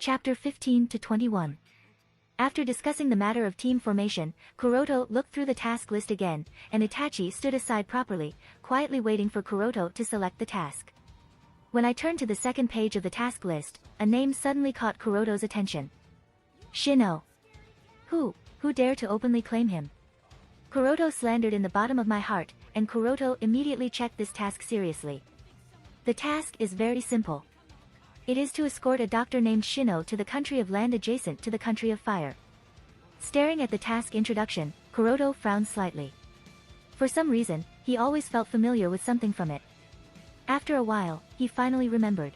Chapter 15 to 21. After discussing the matter of team formation, Kuroto looked through the task list again, and Itachi stood aside properly, quietly waiting for Kuroto to select the task. When I turned to the second page of the task list, a name suddenly caught Kuroto's attention. Shino. Who dare to openly claim him? Kuroto slandered in the bottom of my heart, and Kuroto immediately checked this task seriously. The task is very simple. It is to escort a doctor named Shino to the country of land adjacent to the country of fire. Staring at the task introduction, Kuroto frowned slightly. For some reason, he always felt familiar with something from it. After a while, he finally remembered.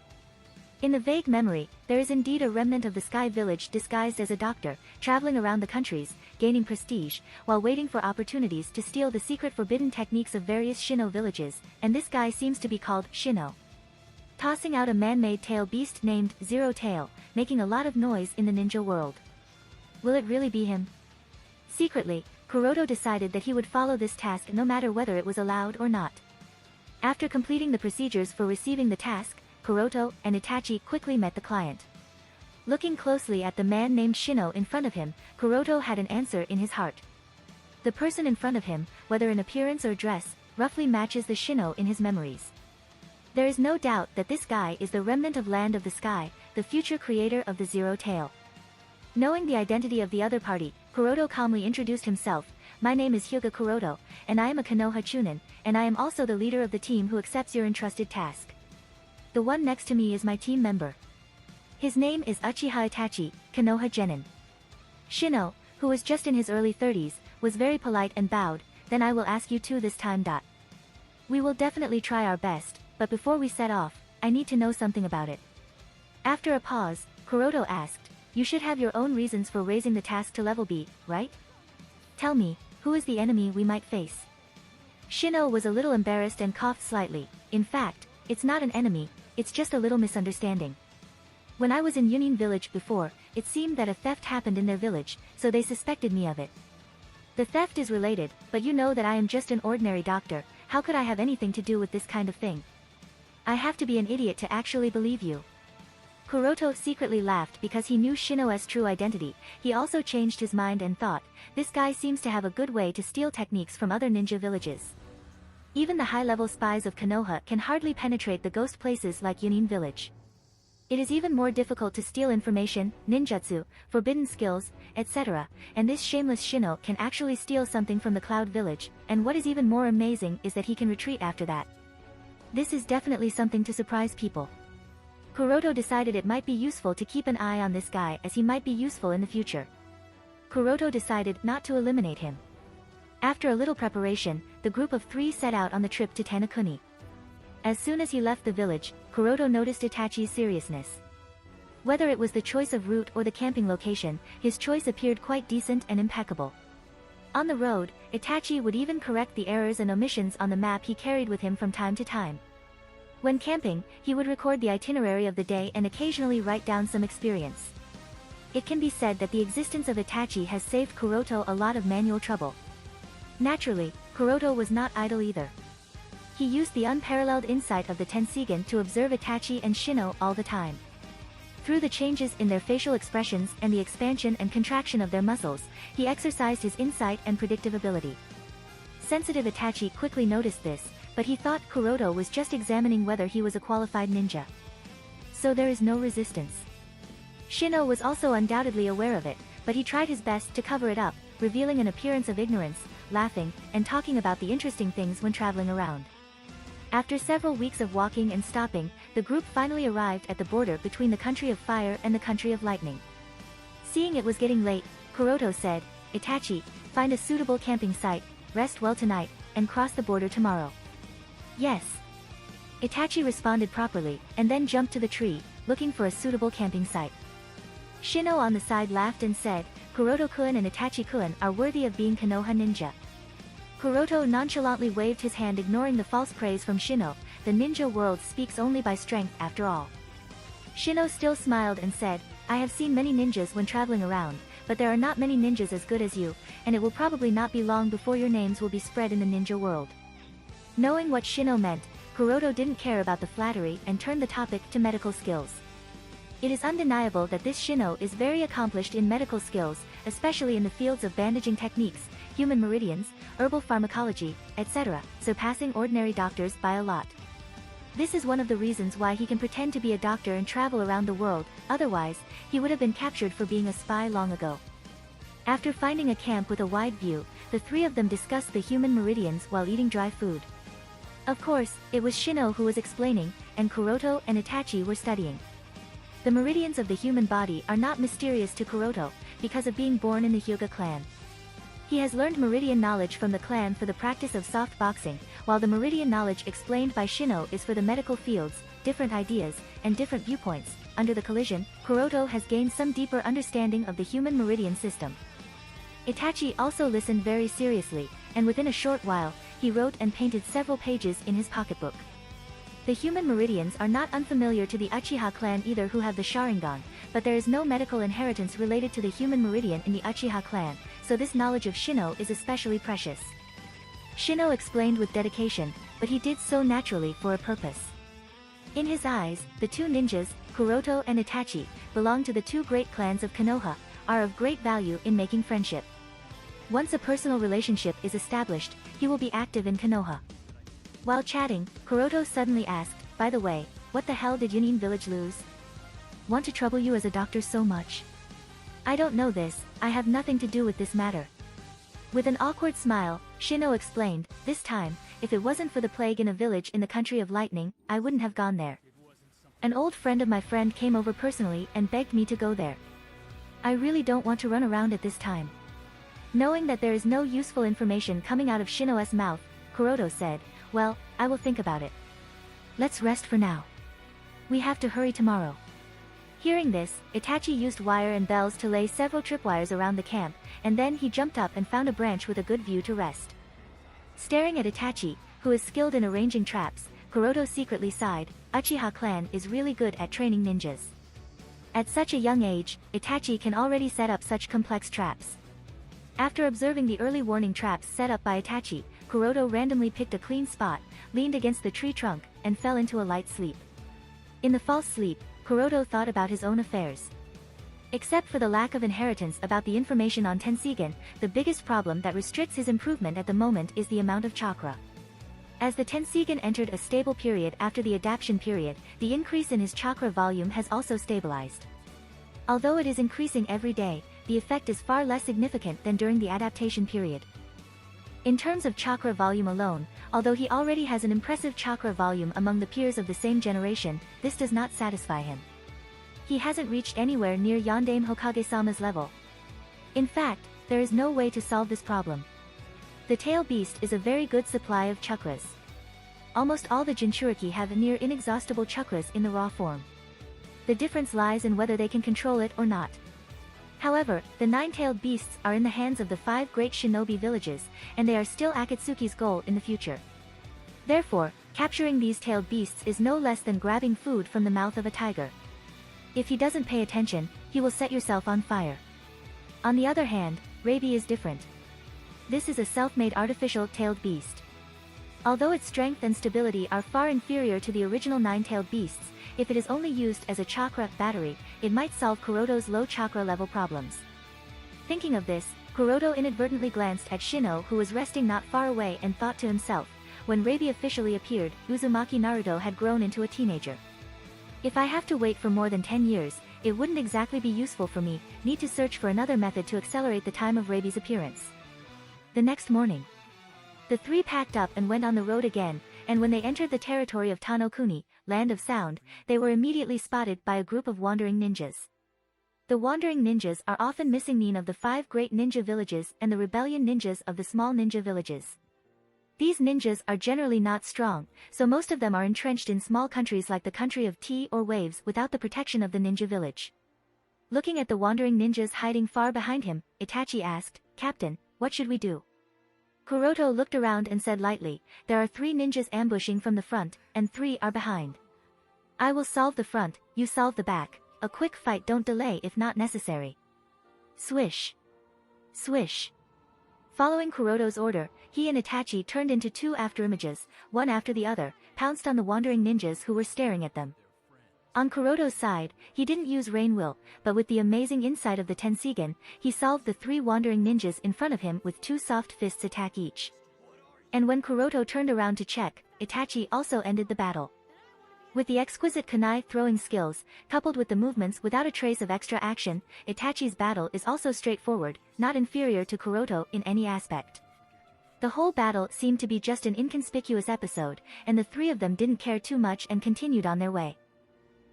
In the vague memory, there is indeed a remnant of the Sky Village disguised as a doctor, traveling around the countries, gaining prestige, while waiting for opportunities to steal the secret forbidden techniques of various Shino villages, and this guy seems to be called Shino. Tossing out a man-made tail beast named Zero Tail, making a lot of noise in the ninja world. Will it really be him? Secretly, Kuroto decided that he would follow this task no matter whether it was allowed or not. After completing the procedures for receiving the task, Kuroto and Itachi quickly met the client. Looking closely at the man named Shino in front of him, Kuroto had an answer in his heart. The person in front of him, whether in appearance or dress, roughly matches the Shino in his memories. There is no doubt that this guy is the remnant of Land of the Sky, the future creator of the Zero Tail. Knowing the identity of the other party, Kuroto calmly introduced himself. My name is Hyuga Kuroto, and I am a Konoha Chunin, and I am also the leader of the team who accepts your entrusted task. The one next to me is my team member. His name is Uchiha Itachi, Konoha Genin. Shino, who was just in his early 30s, was very polite and bowed. Then I will ask you two this time. We will definitely try our best, but before we set off, I need to know something about it. After a pause, Kuroto asked, you should have your own reasons for raising the task to level B, right? Tell me, who is the enemy we might face? Shino was a little embarrassed and coughed slightly. In fact, it's not an enemy, it's just a little misunderstanding. When I was in Yunin village before, it seemed that a theft happened in their village, so they suspected me of it. The theft is related, but you know that I am just an ordinary doctor. How could I have anything to do with this kind of thing? I have to be an idiot to actually believe you. Kuroto secretly laughed because he knew Shino's true identity. He also changed his mind and thought, this guy seems to have a good way to steal techniques from other ninja villages. Even the high-level spies of Konoha can hardly penetrate the ghost places like Yunin village. It is even more difficult to steal information, ninjutsu, forbidden skills, etc., and this shameless Shino can actually steal something from the Cloud village, and what is even more amazing is that he can retreat after that. This is definitely something to surprise people. Kuroto decided it might be useful to keep an eye on this guy as he might be useful in the future. Kuroto decided not to eliminate him. After a little preparation, the group of three set out on the trip to Tanakuni. As soon as he left the village, Kuroto noticed Itachi's seriousness. Whether it was the choice of route or the camping location, his choice appeared quite decent and impeccable. On the road, Itachi would even correct the errors and omissions on the map he carried with him from time to time. When camping, he would record the itinerary of the day and occasionally write down some experience. It can be said that the existence of Itachi has saved Kuroto a lot of manual trouble. Naturally, Kuroto was not idle either. He used the unparalleled insight of the Tenseigan to observe Itachi and Shino all the time. Through the changes in their facial expressions and the expansion and contraction of their muscles, he exercised his insight and predictive ability. Sensitive Itachi quickly noticed this, but he thought Kuroto was just examining whether he was a qualified ninja. So there is no resistance. Shino was also undoubtedly aware of it, but he tried his best to cover it up, revealing an appearance of ignorance, laughing, and talking about the interesting things when traveling around. After several weeks of walking and stopping, the group finally arrived at the border between the country of fire and the country of lightning. Seeing it was getting late, Kuroto said, Itachi, find a suitable camping site, rest well tonight, and cross the border tomorrow. Yes. Itachi responded properly, and then jumped to the tree, looking for a suitable camping site. Shino on the side laughed and said, Kuroto-kun and Itachi-kun are worthy of being Konoha ninja. Kuroto nonchalantly waved his hand ignoring the false praise from Shino. The ninja world speaks only by strength after all. Shino still smiled and said, I have seen many ninjas when traveling around, but there are not many ninjas as good as you, and it will probably not be long before your names will be spread in the ninja world. Knowing what Shino meant, Kuroto didn't care about the flattery and turned the topic to medical skills. It is undeniable that this Shino is very accomplished in medical skills, especially in the fields of bandaging techniques, human meridians, herbal pharmacology, etc., surpassing ordinary doctors by a lot. This is one of the reasons why he can pretend to be a doctor and travel around the world, otherwise, he would have been captured for being a spy long ago. After finding a camp with a wide view, the three of them discussed the human meridians while eating dry food. Of course, it was Shino who was explaining, and Kuroto and Itachi were studying. The meridians of the human body are not mysterious to Kuroto, because of being born in the Hyuga clan. He has learned meridian knowledge from the clan for the practice of soft boxing, while the meridian knowledge explained by Shino is for the medical fields, different ideas, and different viewpoints. Under the collision, Kuroto has gained some deeper understanding of the human meridian system. Itachi also listened very seriously, and within a short while, he wrote and painted several pages in his pocketbook. The human meridians are not unfamiliar to the Uchiha clan either, who have the Sharingan, but there is no medical inheritance related to the human meridian in the Uchiha clan, so this knowledge of Shino is especially precious. Shino explained with dedication, but he did so naturally for a purpose. In his eyes, the two ninjas, Kuroto and Itachi, belong to the two great clans of Konoha, are of great value in making friendship. Once a personal relationship is established, he will be active in Konoha. While chatting, Kuroto suddenly asked, "By the way, what the hell did Yunin village lose? Want to trouble you as a doctor so much?" "I don't know this, I have nothing to do with this matter." With an awkward smile, Shino explained, "This time, if it wasn't for the plague in a village in the country of lightning, I wouldn't have gone there. An old friend of my friend came over personally and begged me to go there. I really don't want to run around at this time." Knowing that there is no useful information coming out of Shino's mouth, Kuroto said, "Well, I will think about it. Let's rest for now. We have to hurry tomorrow." Hearing this, Itachi used wire and bells to lay several tripwires around the camp, and then he jumped up and found a branch with a good view to rest. Staring at Itachi, who is skilled in arranging traps, Kuroto secretly sighed. Uchiha clan is really good at training ninjas. At such a young age, Itachi can already set up such complex traps. After observing the early warning traps set up by Itachi, Kuroto randomly picked a clean spot, leaned against the tree trunk, and fell into a light sleep. In the false sleep, Kuroto thought about his own affairs. Except for the lack of inheritance about the information on Tenseigan, the biggest problem that restricts his improvement at the moment is the amount of chakra. As the Tenseigan entered a stable period after the adaptation period, the increase in his chakra volume has also stabilized. Although it is increasing every day, the effect is far less significant than during the adaptation period. In terms of chakra volume alone, although he already has an impressive chakra volume among the peers of the same generation, this does not satisfy him. He hasn't reached anywhere near Yondaime Hokage-sama's level. In fact, there is no way to solve this problem. The tail beast is a very good supply of chakras. Almost all the Jinchuriki have near inexhaustible chakras in the raw form. The difference lies in whether they can control it or not. However, the nine-tailed beasts are in the hands of the 5 great shinobi villages, and they are still Akatsuki's goal in the future. Therefore, capturing these tailed beasts is no less than grabbing food from the mouth of a tiger. If he doesn't pay attention, he will set yourself on fire. On the other hand, Rabi is different. This is a self-made artificial tailed beast. Although its strength and stability are far inferior to the original nine-tailed beasts, if it is only used as a chakra battery, it might solve Kuroto's low chakra level problems. Thinking of this, Kuroto inadvertently glanced at Shino, who was resting not far away, and thought to himself, when Rabi officially appeared, Uzumaki Naruto had grown into a teenager. If I have to wait for more than 10 years, it wouldn't exactly be useful for me, need to search for another method to accelerate the time of Rabi's appearance. The next morning, the three packed up and went on the road again, and when they entered the territory of Tanokuni, Land of Sound, they were immediately spotted by a group of wandering ninjas. The wandering ninjas are often missing mean of the 5 great ninja villages and the rebellion ninjas of the small ninja villages. These ninjas are generally not strong, so most of them are entrenched in small countries like the country of tea or waves without the protection of the ninja village. Looking at the wandering ninjas hiding far behind him, Itachi asked, "Captain, what should we do?" Kuroto looked around and said lightly, "There are 3 ninjas ambushing from the front, and 3 are behind. I will solve the front, you solve the back. A quick fight, don't delay if not necessary." Swish. Swish. Following Kuroto's order, he and Itachi turned into 2 afterimages, one after the other, pounced on the wandering ninjas who were staring at them. On Kuroto's side, he didn't use Rain Will, but with the amazing insight of the Tenseigan, he solved the 3 wandering ninjas in front of him with 2 soft fists attack each. And when Kuroto turned around to check, Itachi also ended the battle. With the exquisite kunai throwing skills, coupled with the movements without a trace of extra action, Itachi's battle is also straightforward, not inferior to Kuroto in any aspect. The whole battle seemed to be just an inconspicuous episode, and the 3 of them didn't care too much and continued on their way.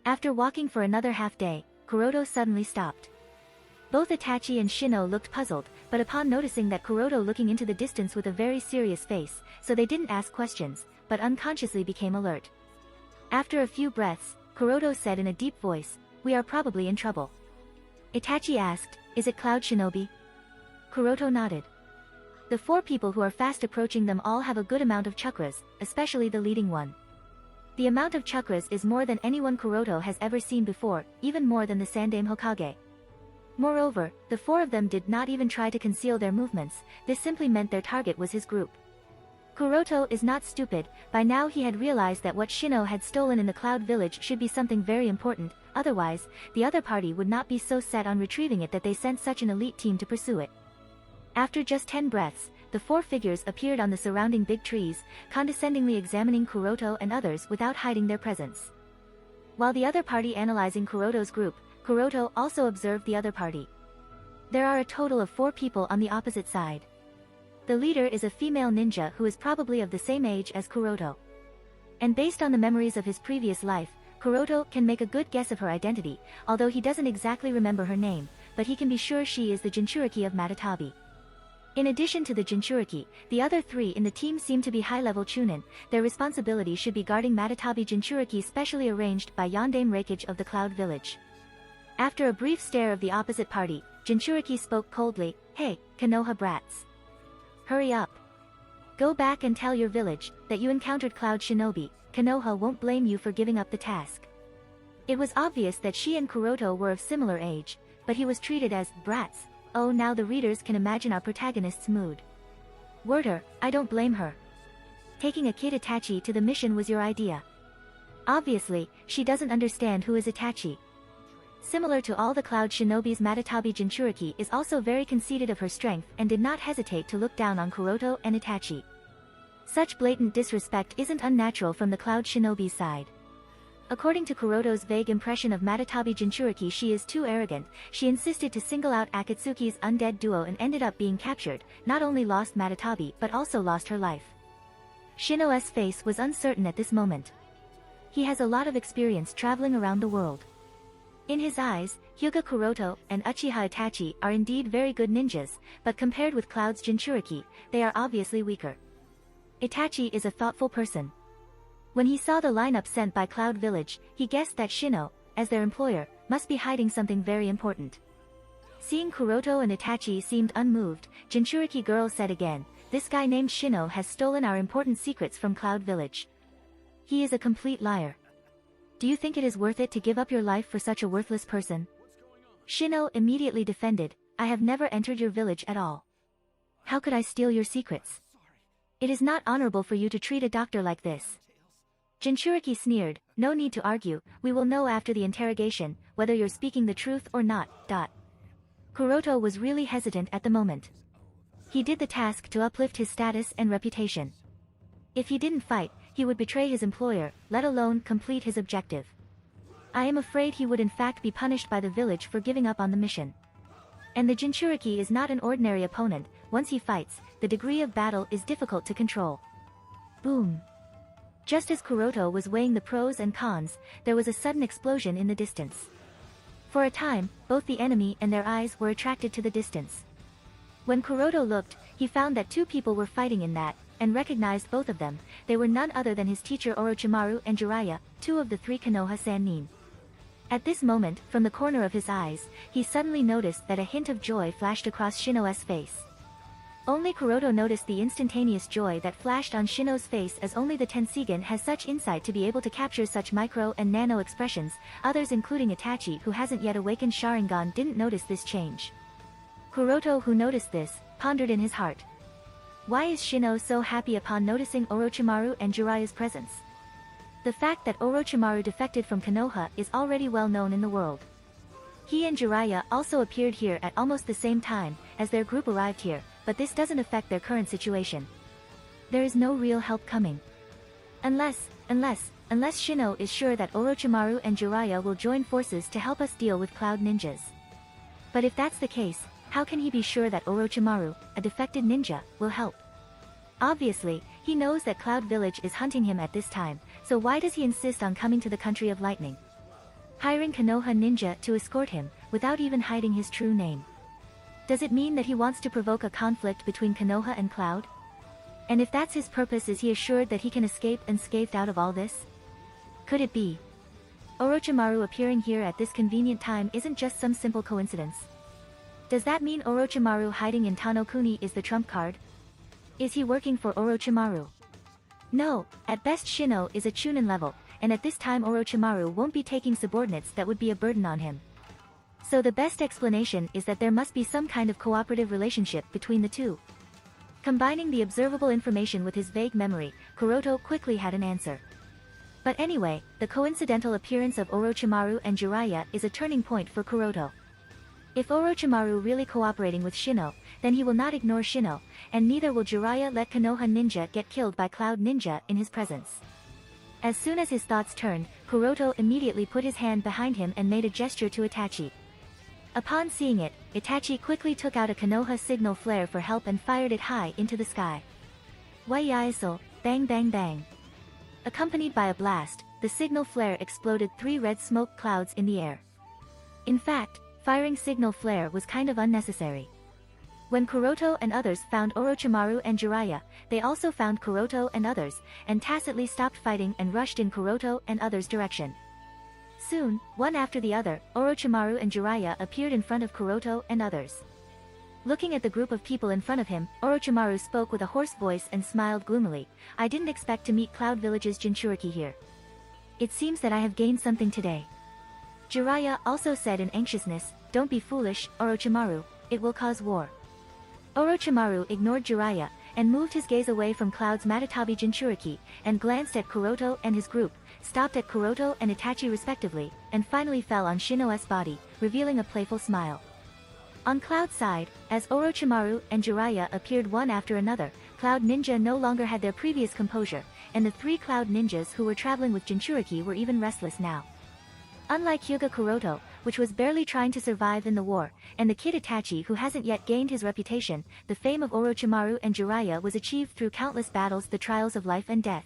After walking for another half day, Kuroto suddenly stopped. Both Itachi and Shino looked puzzled, but upon noticing that Kuroto looking into the distance with a very serious face, so they didn't ask questions, but unconsciously became alert. After a few breaths, Kuroto said in a deep voice, "We are probably in trouble." Itachi asked, "Is it Cloud Shinobi?" Kuroto nodded. The 4 people who are fast approaching them all have a good amount of chakras, especially the leading one. The amount of chakras is more than anyone Kuroto has ever seen before, even more than the Sandaime Hokage. Moreover, the 4 of them did not even try to conceal their movements, this simply meant their target was his group. Kuroto is not stupid, by now he had realized that what Shino had stolen in the Cloud Village should be something very important, otherwise, the other party would not be so set on retrieving it that they sent such an elite team to pursue it. After just 10 breaths, the 4 figures appeared on the surrounding big trees, condescendingly examining Kuroto and others without hiding their presence. While the other party analyzing Kuroto's group, Kuroto also observed the other party. There are a total of 4 people on the opposite side. The leader is a female ninja who is probably of the same age as Kuroto. And based on the memories of his previous life, Kuroto can make a good guess of her identity, although he doesn't exactly remember her name, but he can be sure she is the Jinchuriki of Matatabi. In addition to the Jinchuriki, the other 3 in the team seem to be high-level chunin. Their responsibility should be guarding Matatabi Jinchuriki specially arranged by Yondaime Reikage of the Cloud Village. After a brief stare of the opposite party, Jinchuriki spoke coldly, "Hey, Konoha brats. Hurry up. Go back and tell your village that you encountered Cloud Shinobi. Konoha won't blame you for giving up the task." It was obvious that she and Kuroto were of similar age, but he was treated as brats. Oh, now the readers can imagine our protagonist's mood. "Word her, I don't blame her. Taking a kid Itachi to the mission was your idea. Obviously, she doesn't understand who is Itachi." Similar to all the Cloud Shinobis, Matatabi Jinchuriki is also very conceited of her strength and did not hesitate to look down on Kuroto and Itachi. Such blatant disrespect isn't unnatural from the Cloud Shinobi's side. According to Kuroto's vague impression of Matatabi Jinchuriki, she is too arrogant. She insisted to single out Akatsuki's undead duo and ended up being captured, not only lost Matatabi but also lost her life. Shino's face was uncertain at this moment. He has a lot of experience traveling around the world. In his eyes, Hyuga Kuroto and Uchiha Itachi are indeed very good ninjas, but compared with Cloud's Jinchuriki, they are obviously weaker. Itachi is a thoughtful person. When he saw the lineup sent by Cloud Village, he guessed that Shino, as their employer, must be hiding something very important. Seeing Kuroto and Itachi seemed unmoved, Jinchuriki girl said again, "This guy named Shino has stolen our important secrets from Cloud Village. He is a complete liar. Do you think it is worth it to give up your life for such a worthless person?" Shino immediately defended, "I have never entered your village at all. How could I steal your secrets? It is not honorable for you to treat a doctor like this." Jinchuriki sneered, "No need to argue, we will know after the interrogation, whether you're speaking the truth or not." Kuroto was really hesitant at the moment. He did the task to uplift his status and reputation. If he didn't fight, he would betray his employer, let alone complete his objective. I am afraid he would in fact be punished by the village for giving up on the mission. And the Jinchuriki is not an ordinary opponent. Once he fights, the degree of battle is difficult to control. Boom. Just as Kuroto was weighing the pros and cons, there was a sudden explosion in the distance. For a time, both the enemy and their eyes were attracted to the distance. When Kuroto looked, he found that 2 people were fighting in that, and recognized both of them. They were none other than his teacher Orochimaru and Jiraiya, 2 of the 3 Konoha Sannin. At this moment, from the corner of his eyes, he suddenly noticed that a hint of joy flashed across Shino's face. Only Kuroto noticed the instantaneous joy that flashed on Shino's face, as only the Tenseigan has such insight to be able to capture such micro and nano expressions. Others, including Itachi, who hasn't yet awakened Sharingan, didn't notice this change. Kuroto, who noticed this, pondered in his heart. Why is Shino so happy upon noticing Orochimaru and Jiraiya's presence? The fact that Orochimaru defected from Konoha is already well known in the world. He and Jiraiya also appeared here at almost the same time as their group arrived here, but this doesn't affect their current situation. There is no real help coming. Unless Shino is sure that Orochimaru and Jiraiya will join forces to help us deal with Cloud Ninjas. But if that's the case, how can he be sure that Orochimaru, a defected ninja, will help? Obviously, he knows that Cloud Village is hunting him at this time, so why does he insist on coming to the country of lightning? Hiring Konoha ninja to escort him, without even hiding his true name. Does it mean that he wants to provoke a conflict between Konoha and Cloud? And if that's his purpose, is he assured that he can escape unscathed out of all this? Could it be Orochimaru appearing here at this convenient time isn't just some simple coincidence? Does that mean Orochimaru hiding in Tanokuni is the trump card? Is he working for Orochimaru? No, at best Shino is a Chunin level, and at this time Orochimaru won't be taking subordinates that would be a burden on him. So the best explanation is that there must be some kind of cooperative relationship between the two. Combining the observable information with his vague memory, Kuroto quickly had an answer. But anyway, the coincidental appearance of Orochimaru and Jiraiya is a turning point for Kuroto. If Orochimaru really cooperating with Shino, then he will not ignore Shino, and neither will Jiraiya let Konoha ninja get killed by Cloud ninja in his presence. As soon as his thoughts turned, Kuroto immediately put his hand behind him and made a gesture to Itachi. Upon seeing it, Itachi quickly took out a Konoha signal flare for help and fired it high into the sky. Waiyaisel, bang bang bang. Accompanied by a blast, the signal flare exploded 3 red smoke clouds in the air. In fact, firing signal flare was kind of unnecessary. When Kuroto and others found Orochimaru and Jiraiya, they also found Kuroto and others, and tacitly stopped fighting and rushed in Kuroto and others' direction. Soon, one after the other, Orochimaru and Jiraiya appeared in front of Kuroto and others. Looking at the group of people in front of him, Orochimaru spoke with a hoarse voice and smiled gloomily. I didn't expect to meet Cloud Village's Jinchuriki here. It seems that I have gained something today. Jiraiya also said in anxiousness, don't be foolish, Orochimaru, it will cause war. Orochimaru ignored Jiraiya, and moved his gaze away from Cloud's Matatabi Jinchuriki, and glanced at Kuroto and his group, stopped at Kuroto and Itachi respectively, and finally fell on Shino's body, revealing a playful smile. On Cloud's side, as Orochimaru and Jiraiya appeared one after another, Cloud Ninja no longer had their previous composure, and the 3 Cloud Ninjas who were traveling with Jinchuriki were even restless now. Unlike Hyuga Kuroto, which was barely trying to survive in the war, and the kid Itachi who hasn't yet gained his reputation, the fame of Orochimaru and Jiraiya was achieved through countless battles, the trials of life and death.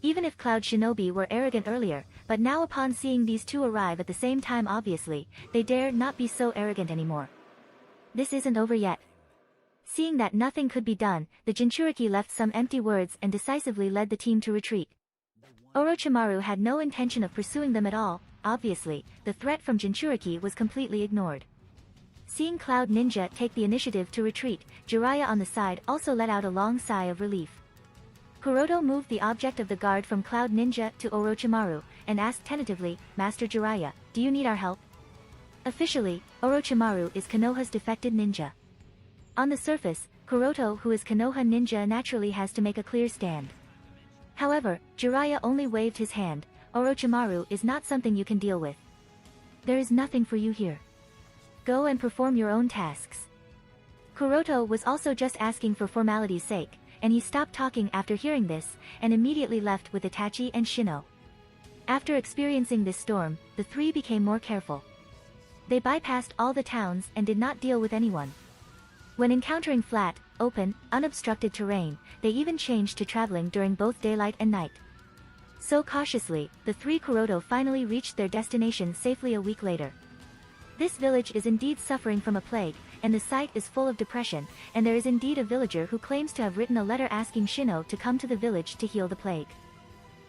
Even if Cloud Shinobi were arrogant earlier, but now upon seeing these two arrive at the same time obviously, they dare not be so arrogant anymore. This isn't over yet. Seeing that nothing could be done, the Jinchuriki left some empty words and decisively led the team to retreat. Orochimaru had no intention of pursuing them at all. Obviously, the threat from Jinchuriki was completely ignored. Seeing Cloud Ninja take the initiative to retreat, Jiraiya on the side also let out a long sigh of relief. Kuroto moved the object of the guard from Cloud Ninja to Orochimaru, and asked tentatively, Master Jiraiya, do you need our help? Officially, Orochimaru is Konoha's defected ninja. On the surface, Kuroto who is Konoha ninja naturally has to make a clear stand. However, Jiraiya only waved his hand. Orochimaru is not something you can deal with. There is nothing for you here. Go and perform your own tasks. Kuroto was also just asking for formality's sake, and he stopped talking after hearing this, and immediately left with Itachi and Shino. After experiencing this storm, the 3 became more careful. They bypassed all the towns and did not deal with anyone. When encountering flat, open, unobstructed terrain, they even changed to traveling during both daylight and night. So cautiously, the 3 Kuroto finally reached their destination safely a week later. This village is indeed suffering from a plague, and the site is full of depression, and there is indeed a villager who claims to have written a letter asking Shino to come to the village to heal the plague.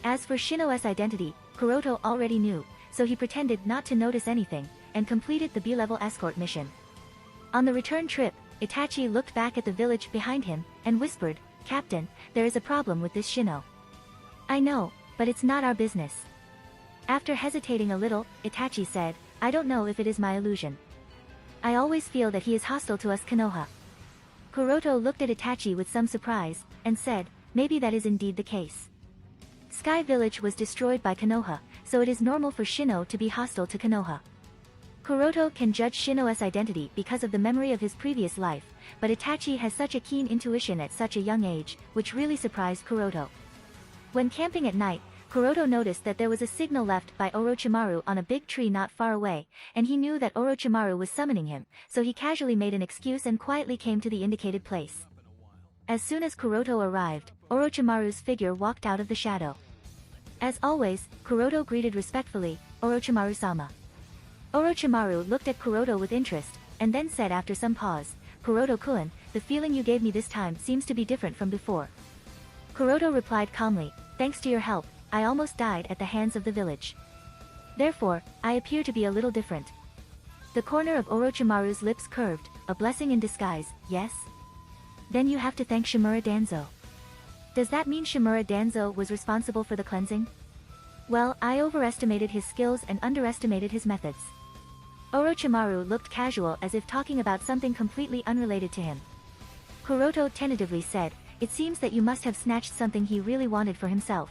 As for Shino's identity, Kuroto already knew, so he pretended not to notice anything, and completed the B-level escort mission. On the return trip, Itachi looked back at the village behind him, and whispered, Captain, there is a problem with this Shino. I know, but it's not our business. After hesitating a little, Itachi said, I don't know if it is my illusion. I always feel that he is hostile to us Konoha. Kuroto looked at Itachi with some surprise, and said, maybe that is indeed the case. Sky Village was destroyed by Konoha, so it is normal for Shino to be hostile to Konoha. Kuroto can judge Shino's identity because of the memory of his previous life, but Itachi has such a keen intuition at such a young age, which really surprised Kuroto. When camping at night, Kuroto noticed that there was a signal left by Orochimaru on a big tree not far away, and he knew that Orochimaru was summoning him, so he casually made an excuse and quietly came to the indicated place. As soon as Kuroto arrived, Orochimaru's figure walked out of the shadow. As always, Kuroto greeted respectfully, "Orochimaru-sama." Orochimaru looked at Kuroto with interest, and then said after some pause, "Kuroto-kun, the feeling you gave me this time seems to be different from before." Kuroto replied calmly, "Thanks to your help, I almost died at the hands of the village. Therefore, I appear to be a little different." The corner of Orochimaru's lips curved, a blessing in disguise, yes? Then you have to thank Shimura Danzo. Does that mean Shimura Danzo was responsible for the cleansing? Well, I overestimated his skills and underestimated his methods. Orochimaru looked casual as if talking about something completely unrelated to him. Kuroto tentatively said, "It seems that you must have snatched something he really wanted for himself."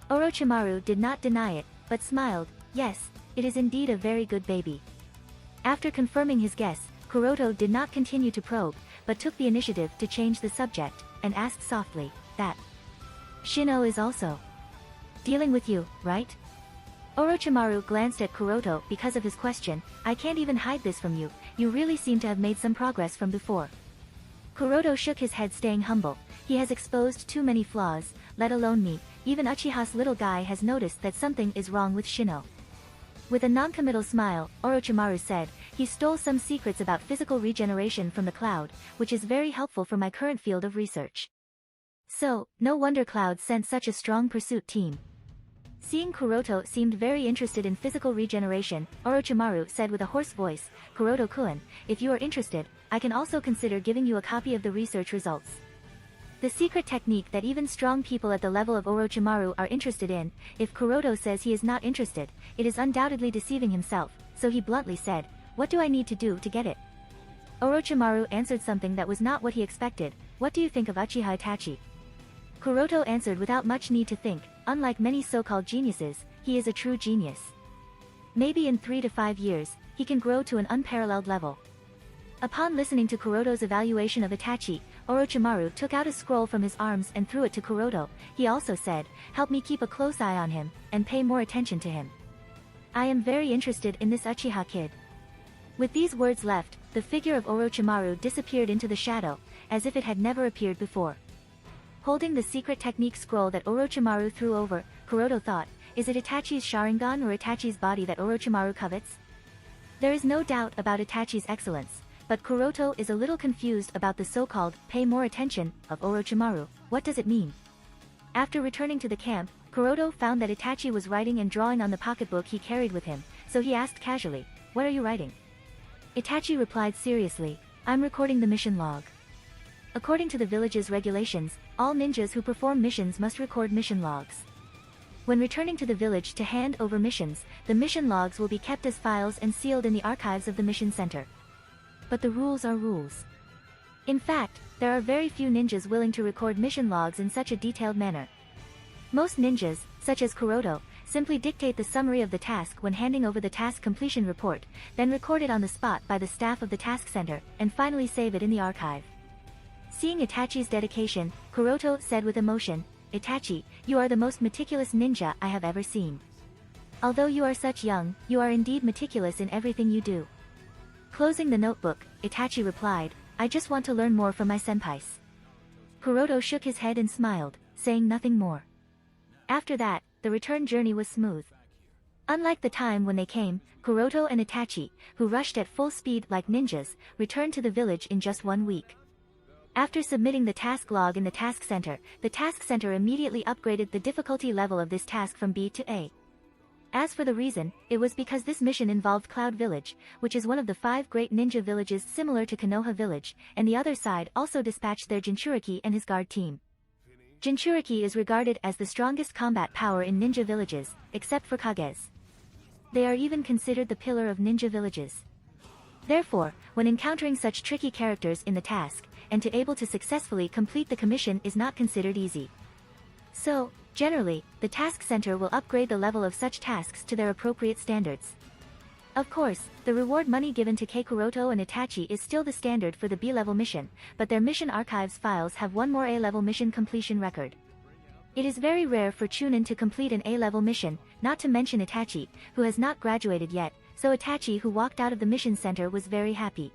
Orochimaru did not deny it, but smiled, "Yes, it is indeed a very good baby." After confirming his guess, Kuroto did not continue to probe, but took the initiative to change the subject, and asked softly, "That Shino is also dealing with you, right?" Orochimaru glanced at Kuroto because of his question. "I can't even hide this from you, you really seem to have made some progress from before." Kuroto shook his head, staying humble. He has exposed too many flaws, let alone me. Even Uchiha's little guy has noticed that something is wrong with Shino. With a non-committal smile, Orochimaru said, "He stole some secrets about physical regeneration from the Cloud, which is very helpful for my current field of research." So, no wonder Cloud sent such a strong pursuit team. Seeing Kuroto seemed very interested in physical regeneration, Orochimaru said with a hoarse voice, "Kuroto-kun, if you are interested, I can also consider giving you a copy of the research results." The secret technique that even strong people at the level of Orochimaru are interested in. If Kuroto says he is not interested, it is undoubtedly deceiving himself, so he bluntly said, "What do I need to do to get it?" Orochimaru answered something that was not what he expected. "What do you think of Uchiha Itachi?" Kuroto answered without much need to think, "Unlike many so-called geniuses, he is a true genius. Maybe in 3 to 5 years, he can grow to an unparalleled level." Upon listening to Kuroto's evaluation of Itachi, Orochimaru took out a scroll from his arms and threw it to Kuroto. He also said, "Help me keep a close eye on him, and pay more attention to him. I am very interested in this Uchiha kid." With these words left, the figure of Orochimaru disappeared into the shadow, as if it had never appeared before. Holding the secret technique scroll that Orochimaru threw over, Kuroto thought, "Is it Itachi's Sharingan or Itachi's body that Orochimaru covets?" There is no doubt about Itachi's excellence, but Kuroto is a little confused about the so-called "pay more attention" of Orochimaru. What does it mean? After returning to the camp, Kuroto found that Itachi was writing and drawing on the pocketbook he carried with him, so he asked casually, "What are you writing?" Itachi replied seriously, "I'm recording the mission log." According to the village's regulations, all ninjas who perform missions must record mission logs. When returning to the village to hand over missions, the mission logs will be kept as files and sealed in the archives of the mission center. But the rules are rules. In fact, there are very few ninjas willing to record mission logs in such a detailed manner. Most ninjas, such as Kuroto, simply dictate the summary of the task when handing over the task completion report, then record it on the spot by the staff of the task center, and finally save it in the archive. Seeing Itachi's dedication, Kuroto said with emotion, "Itachi, you are the most meticulous ninja I have ever seen. Although you are such young, you are indeed meticulous in everything you do." Closing the notebook, Itachi replied, "I just want to learn more from my senpais." Kuroto shook his head and smiled, saying nothing more. After that, the return journey was smooth. Unlike the time when they came, Kuroto and Itachi, who rushed at full speed like ninjas, returned to the village in just 1 week. After submitting the task log in the task center immediately upgraded the difficulty level of this task from B to A. As for the reason, it was because this mission involved Cloud Village, which is one of the 5 great ninja villages similar to Konoha Village, and the other side also dispatched their Jinchuriki and his guard team. Jinchuriki is regarded as the strongest combat power in ninja villages, except for Kages. They are even considered the pillar of ninja villages. Therefore, when encountering such tricky characters in the task, and to able to successfully complete the commission is not considered easy. So, Generally, the task center will upgrade the level of such tasks to their appropriate standards. Of course, the reward money given to Kuroto and Itachi is still the standard for the B-level mission, but their mission archives files have one more A-level mission completion record. It is very rare for Chunin to complete an A-level mission, not to mention Itachi, who has not graduated yet, so Itachi, who walked out of the mission center, was very happy.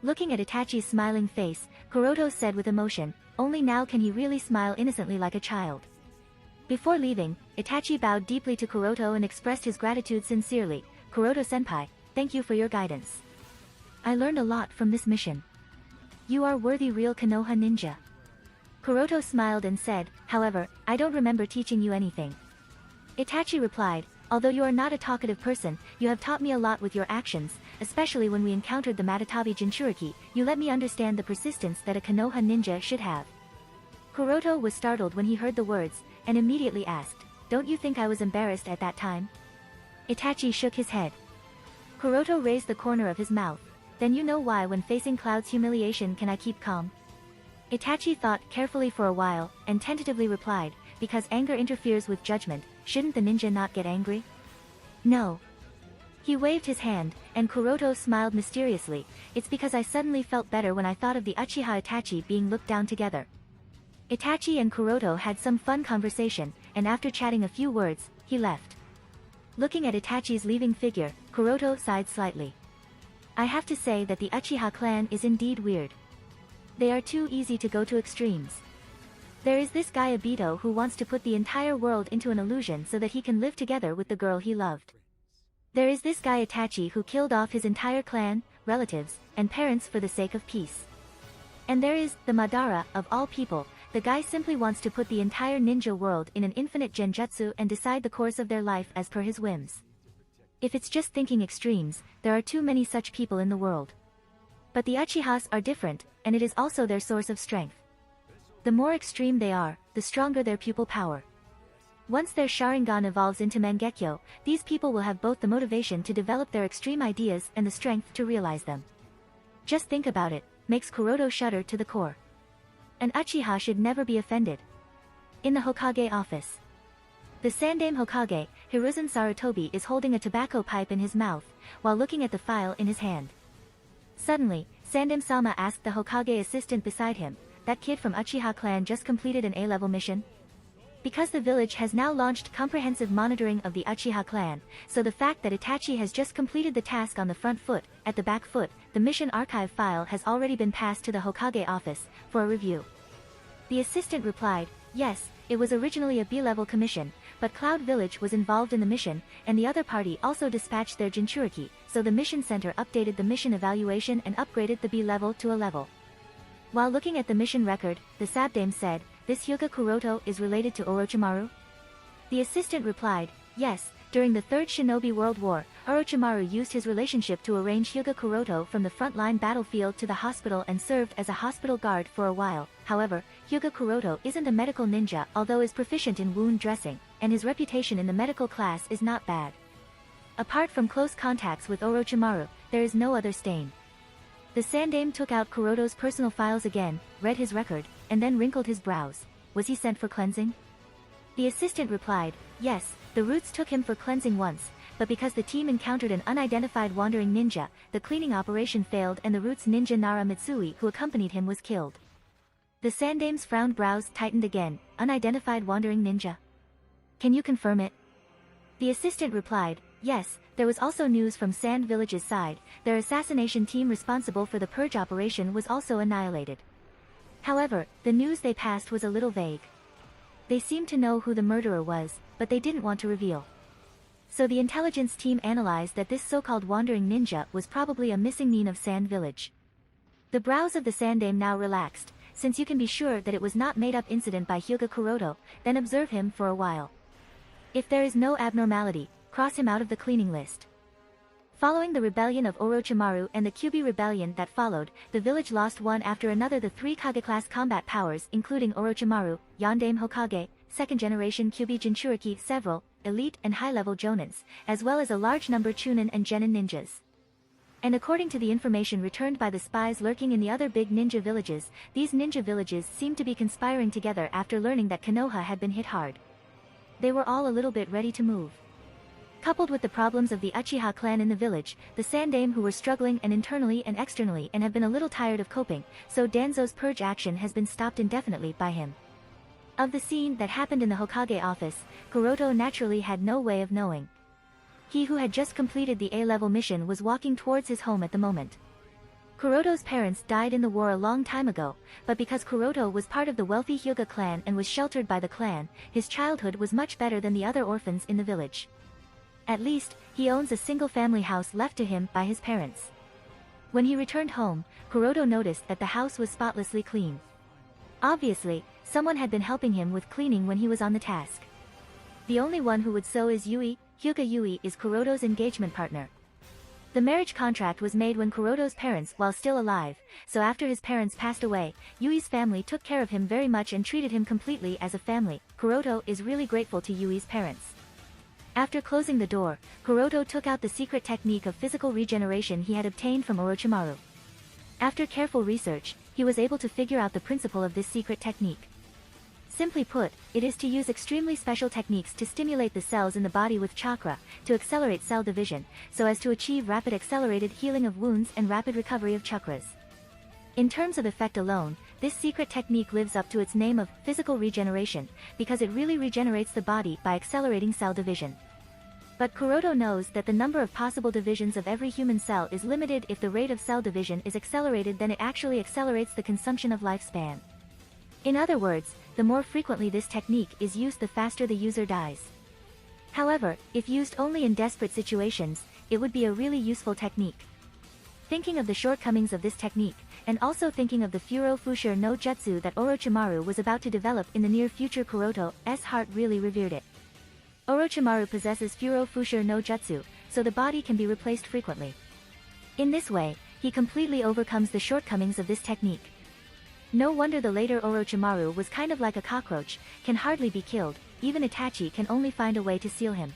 Looking at Itachi's smiling face, Kuroto said with emotion, only now can he really smile innocently like a child. Before leaving, Itachi bowed deeply to Kuroto and expressed his gratitude sincerely. Kuroto-senpai, thank you for your guidance. I learned a lot from this mission. You are worthy real Konoha ninja. Kuroto smiled and said, however, I don't remember teaching you anything. Itachi replied, although you are not a talkative person, you have taught me a lot with your actions, especially when we encountered the Matatabi Jinchuriki, you let me understand the persistence that a Konoha ninja should have. Kuroto was startled when he heard the words, and immediately asked, don't you think I was embarrassed at that time? Itachi shook his head. Kuroto raised the corner of his mouth. Then you know why when facing Cloud's humiliation can I keep calm? Itachi thought carefully for a while, and tentatively replied, because anger interferes with judgment, shouldn't the ninja not get angry? No. He waved his hand, and Kuroto smiled mysteriously, it's because I suddenly felt better when I thought of the Uchiha Itachi being looked down together. Itachi and Kuroto had some fun conversation, and after chatting a few words, he left. Looking at Itachi's leaving figure, Kuroto sighed slightly. I have to say that the Uchiha clan is indeed weird. They are too easy to go to extremes. There is this guy Obito who wants to put the entire world into an illusion so that he can live together with the girl he loved. There is this guy Itachi who killed off his entire clan, relatives, and parents for the sake of peace. And there is, the Madara, of all people, the guy simply wants to put the entire ninja world in an infinite genjutsu and decide the course of their life as per his whims. If it's just thinking extremes, there are too many such people in the world. But the Uchihas are different, and it is also their source of strength. The more extreme they are, the stronger their pupil power. Once their Sharingan evolves into Mangekyo, these people will have both the motivation to develop their extreme ideas and the strength to realize them. Just think about it, makes Kuroto shudder to the core. An Uchiha should never be offended. In the Hokage office. The Sandaime Hokage, Hiruzen Sarutobi, is holding a tobacco pipe in his mouth, while looking at the file in his hand. Suddenly, Sandaime-sama asked the Hokage assistant beside him, that kid from Uchiha clan just completed an A-level mission? Because the village has now launched comprehensive monitoring of the Uchiha clan, so the fact that Itachi has just completed the task on the front foot, at the back foot, the mission archive file has already been passed to the Hokage office, for a review. The assistant replied, yes, it was originally a B-level commission, but Cloud Village was involved in the mission, and the other party also dispatched their Jinchuriki, so the mission center updated the mission evaluation and upgraded the B-level to a level. While looking at the mission record, the Sabdame said, this Hyuga Kuroto is related to Orochimaru? The assistant replied, yes, during the Third Shinobi World War, Orochimaru used his relationship to arrange Hyuga Kuroto from the front-line battlefield to the hospital and served as a hospital guard for a while. However, Hyuga Kuroto isn't a medical ninja although is proficient in wound dressing, and his reputation in the medical class is not bad. Apart from close contacts with Orochimaru, there is no other stain. The Sandaime took out Kuroto's personal files again, read his record, and then wrinkled his brows. Was he sent for cleansing? The assistant replied, yes, the roots took him for cleansing once, but because the team encountered an unidentified wandering ninja, the cleaning operation failed and the roots ninja Nara Mitsui who accompanied him was killed. The Sandaime's frowned brows tightened again, unidentified wandering ninja. Can you confirm it? The assistant replied, yes, there was also news from Sand Village's side, their assassination team responsible for the purge operation was also annihilated. However, the news they passed was a little vague. They seemed to know who the murderer was, but they didn't want to reveal. So the intelligence team analyzed that this so-called wandering ninja was probably a missing nin of Sand Village. The brows of the Sandaime now relaxed, since you can be sure that it was not made-up incident by Hyuga Kuroto, then observe him for a while. If there is no abnormality, cross him out of the cleaning list. Following the rebellion of Orochimaru and the Kyuubi rebellion that followed, the village lost one after another the three Kage-class combat powers including Orochimaru, Yondaime Hokage, second-generation Kyuubi Jinchuriki, several, elite and high-level jonins, as well as a large number Chunin and Genin ninjas. And according to the information returned by the spies lurking in the other big ninja villages, these ninja villages seemed to be conspiring together after learning that Konoha had been hit hard. they were all a little bit ready to move. Coupled with the problems of the Uchiha clan in the village, the Sandaime who were struggling and internally and externally and have been a little tired of coping, so Danzo's purge action has been stopped indefinitely by him. Of the scene that happened in the Hokage office, Kuroto naturally had no way of knowing. He who had just completed the A-level mission was walking towards his home at the moment. Kuroto's parents died in the war a long time ago, but because Kuroto was part of the wealthy Hyuga clan and was sheltered by the clan, his childhood was much better than the other orphans in the village. At least, he owns a single-family house left to him by his parents. When he returned home, Kuroto noticed that the house was spotlessly clean. Obviously, someone had been helping him with cleaning when he was on the task. The only one who would so is Yui. Hyuga Yui is Kuroto's engagement partner. The marriage contract was made when Kuroto's parents while still alive, so after his parents passed away, Yui's family took care of him very much and treated him completely as a family. Kuroto is really grateful to Yui's parents. After closing the door, Kuroto took out the secret technique of physical regeneration he had obtained from Orochimaru. After careful research, he was able to figure out the principle of this secret technique. Simply put, it is to use extremely special techniques to stimulate the cells in the body with chakra, to accelerate cell division, so as to achieve rapid accelerated healing of wounds and rapid recovery of chakras. In terms of effect alone, this secret technique lives up to its name of physical regeneration, because it really regenerates the body by accelerating cell division. But Kuroto knows that the number of possible divisions of every human cell is limited. If the rate of cell division is accelerated, then it actually accelerates the consumption of lifespan. In other words, the more frequently this technique is used, the faster the user dies. However, if used only in desperate situations, it would be a really useful technique. Thinking of the shortcomings of this technique, and also thinking of the Furo Fushire no Jutsu that Orochimaru was about to develop in the near future, Kuroto's heart really revered it. Orochimaru possesses Furo Fushire no Jutsu, so the body can be replaced frequently. In this way, he completely overcomes the shortcomings of this technique. No wonder the later Orochimaru was kind of like a cockroach, can hardly be killed, even Itachi can only find a way to seal him.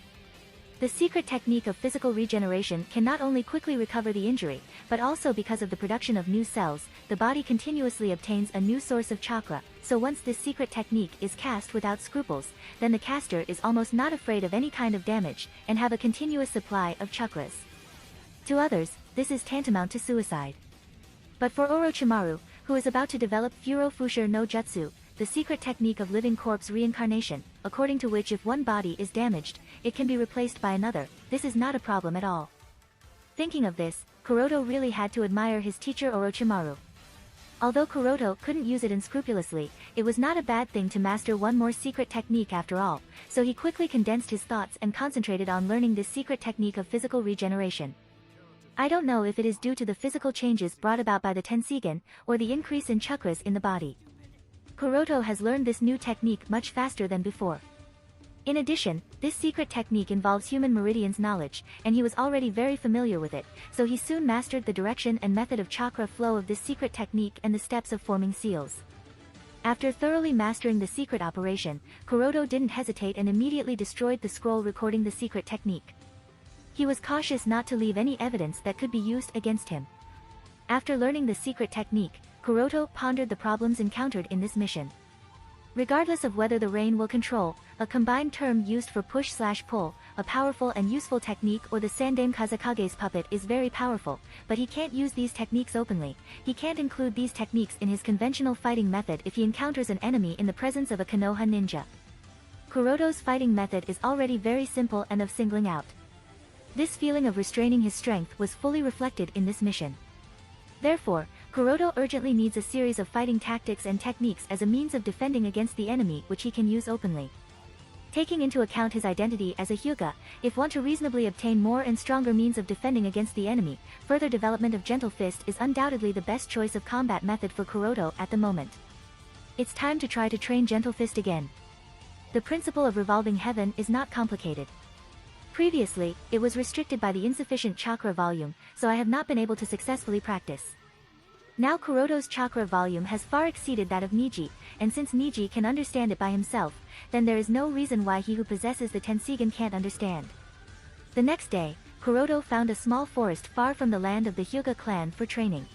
The secret technique of physical regeneration can not only quickly recover the injury, but also because of the production of new cells, the body continuously obtains a new source of chakra, so once this secret technique is cast without scruples, then the caster is almost not afraid of any kind of damage, and have a continuous supply of chakras. To others, this is tantamount to suicide. But for Orochimaru, who is about to develop Furo Fushire no Jutsu, the secret technique of living corpse reincarnation, according to which if one body is damaged, it can be replaced by another, this is not a problem at all. Thinking of this, Kuroto really had to admire his teacher Orochimaru. Although Kuroto couldn't use it unscrupulously, it was not a bad thing to master one more secret technique after all, so he quickly condensed his thoughts and concentrated on learning this secret technique of physical regeneration. I don't know if it is due to the physical changes brought about by the Tenseigan, or the increase in chakras in the body. Kuroto has learned this new technique much faster than before. In addition, this secret technique involves human meridians knowledge, and he was already very familiar with it, so he soon mastered the direction and method of chakra flow of this secret technique and the steps of forming seals. After thoroughly mastering the secret operation, Kuroto didn't hesitate and immediately destroyed the scroll recording the secret technique. He was cautious not to leave any evidence that could be used against him. After learning the secret technique, Kuroto pondered the problems encountered in this mission. Regardless of whether the rain will control, a combined term used for push/pull, a powerful and useful technique, or the Sandaime Kazekage's puppet is very powerful, but he can't use these techniques openly. He can't include these techniques in his conventional fighting method if he encounters an enemy in the presence of a Konoha ninja. Kuroto's fighting method is already very simple and of singling out. This feeling of restraining his strength was fully reflected in this mission. Therefore, Kuroto urgently needs a series of fighting tactics and techniques as a means of defending against the enemy which he can use openly. Taking into account his identity as a Hyuga, if want to reasonably obtain more and stronger means of defending against the enemy, further development of Gentle Fist is undoubtedly the best choice of combat method for Kuroto at the moment. It's time to try to train Gentle Fist again. The principle of revolving heaven is not complicated. Previously, it was restricted by the insufficient chakra volume, so I have not been able to successfully practice. Now Kuroto's chakra volume has far exceeded that of Niji, and since Niji can understand it by himself, then there is no reason why he who possesses the Tenseigan can't understand. The next day, Kuroto found a small forest far from the land of the Hyuga clan for training.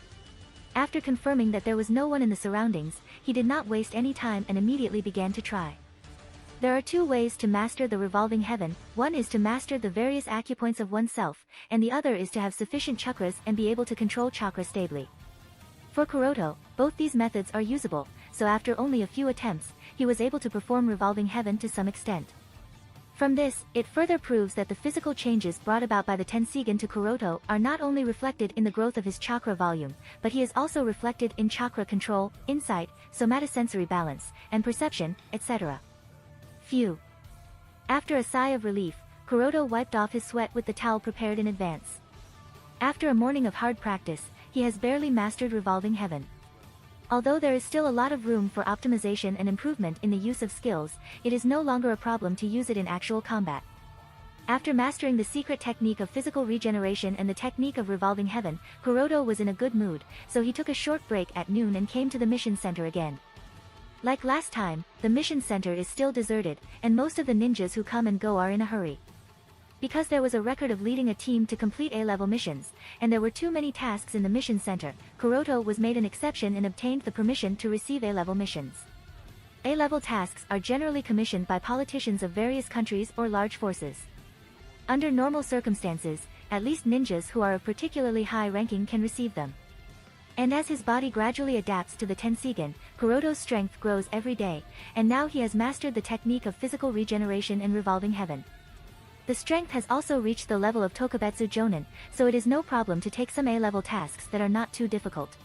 After confirming that there was no one in the surroundings, he did not waste any time and immediately began to try. There are two ways to master the revolving heaven. One is to master the various acupoints of oneself, and the other is to have sufficient chakras and be able to control chakra stably. For Kuroto, both these methods are usable, so after only a few attempts, he was able to perform revolving heaven to some extent. From this, it further proves that the physical changes brought about by the Tenseigan to Kuroto are not only reflected in the growth of his chakra volume, but he is also reflected in chakra control, insight, somatosensory balance, and perception, etc. Phew. After a sigh of relief, Kuroto wiped off his sweat with the towel prepared in advance. After a morning of hard practice, he has barely mastered revolving heaven. Although there is still a lot of room for optimization and improvement in the use of skills, it is no longer a problem to use it in actual combat. After mastering the secret technique of physical regeneration and the technique of revolving heaven, Kuroto was in a good mood, so he took a short break at noon and came to the mission center again. Like last time, the mission center is still deserted, and most of the ninjas who come and go are in a hurry. Because there was a record of leading a team to complete A-level missions, and there were too many tasks in the mission center, Kuroto was made an exception and obtained the permission to receive A-level missions. A-level tasks are generally commissioned by politicians of various countries or large forces. Under normal circumstances, at least ninjas who are of particularly high ranking can receive them. And as his body gradually adapts to the Tenseigan, Kuroto's strength grows every day, and now he has mastered the technique of physical regeneration and revolving heaven. The strength has also reached the level of Tokubetsu Jonin, so it is no problem to take some A-level tasks that are not too difficult.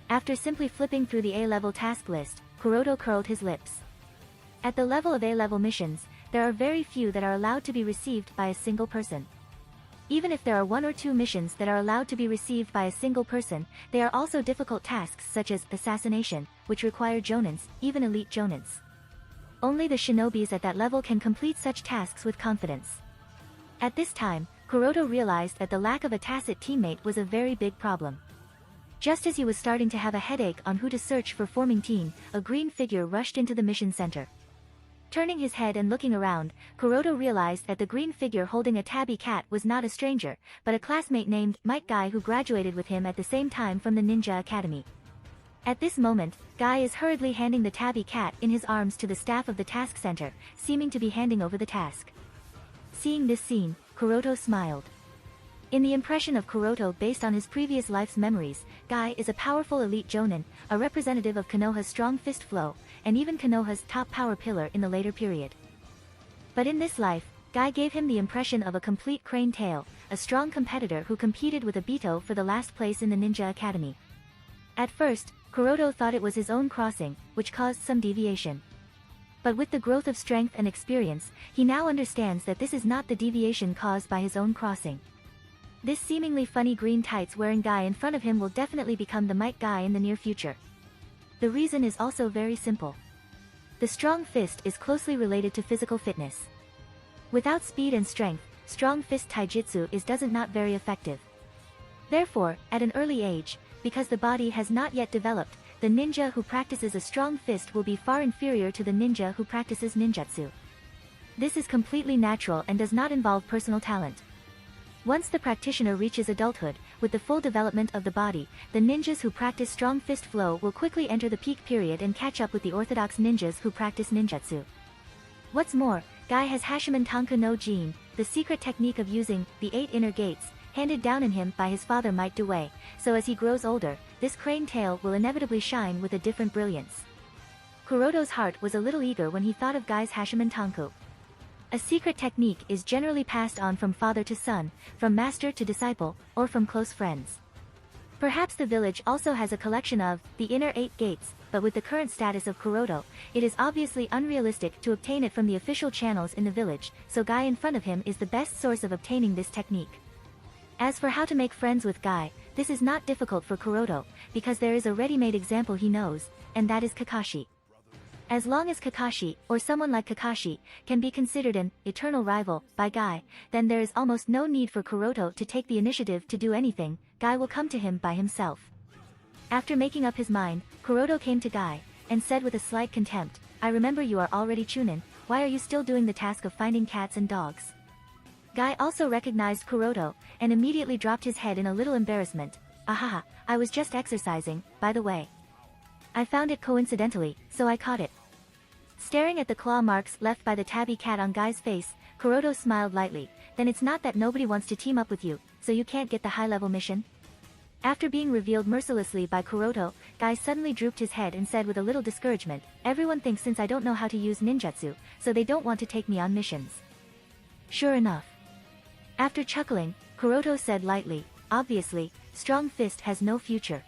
After simply flipping through the A-level task list, Kuroto curled his lips. At the level of A-level missions, there are very few that are allowed to be received by a single person. Even if there are one or two missions that are allowed to be received by a single person, they are also difficult tasks such as assassination, which require Jonins, even elite Jonins. Only the shinobis at that level can complete such tasks with confidence. At this time, Kuroto realized that the lack of a tacit teammate was a very big problem. Just as he was starting to have a headache on who to search for forming team, a green figure rushed into the mission center. Turning his head and looking around, Kuroto realized that the green figure holding a tabby cat was not a stranger, but a classmate named Might Guy who graduated with him at the same time from the Ninja Academy. At this moment, Guy is hurriedly handing the tabby cat in his arms to the staff of the task center, seeming to be handing over the task. Seeing this scene, Kuroto smiled. In the impression of Kuroto based on his previous life's memories, Guy is a powerful elite Jonin, a representative of Konoha's strong fist flow, and even Konoha's top power pillar in the later period. But in this life, Guy gave him the impression of a complete crane tail, a strong competitor who competed with Obito for the last place in the Ninja Academy. At first, Kuroto thought it was his own crossing, which caused some deviation. But with the growth of strength and experience, he now understands that this is not the deviation caused by his own crossing. This seemingly funny green tights wearing guy in front of him will definitely become the Might Guy in the near future. The reason is also very simple. The strong fist is closely related to physical fitness. Without speed and strength, strong fist taijutsu is not very effective. Therefore, at an early age, because the body has not yet developed, the ninja who practices a strong fist will be far inferior to the ninja who practices ninjutsu. This is completely natural and does not involve personal talent. Once the practitioner reaches adulthood, with the full development of the body, the ninjas who practice strong fist flow will quickly enter the peak period and catch up with the orthodox ninjas who practice ninjutsu. What's more, Guy has Hashiman Tanku no Jin, the secret technique of using the 8 inner gates, handed down in him by his father Might Dewey, so as he grows older, this crane tail will inevitably shine with a different brilliance. Kuroto's heart was a little eager when he thought of Guy's Hashiman Tanku. A secret technique is generally passed on from father to son, from master to disciple, or from close friends. Perhaps the village also has a collection of the inner 8 gates, but with the current status of Kuroto, it is obviously unrealistic to obtain it from the official channels in the village, so Guy in front of him is the best source of obtaining this technique. As for how to make friends with Guy, this is not difficult for Kuroto, because there is a ready-made example he knows, and that is Kakashi. As long as Kakashi, or someone like Kakashi, can be considered an eternal rival by Guy, then there is almost no need for Kuroto to take the initiative to do anything, Guy will come to him by himself. After making up his mind, Kuroto came to Guy, and said with a slight contempt, "I remember you are already Chunin, why are you still doing the task of finding cats and dogs?" Guy also recognized Kuroto, and immediately dropped his head in a little embarrassment. "Ahaha, I was just exercising, by the way. I found it coincidentally, so I caught it." Staring at the claw marks left by the tabby cat on Guy's face, Kuroto smiled lightly. Then it's not that nobody wants to team up with you, so you can't get the high-level mission? After being revealed mercilessly by Kuroto, Guy suddenly drooped his head and said with a little discouragement, everyone thinks since I don't know how to use ninjutsu, so they don't want to take me on missions. Sure enough. After chuckling, Kuroto said lightly, obviously, Strong Fist has no future.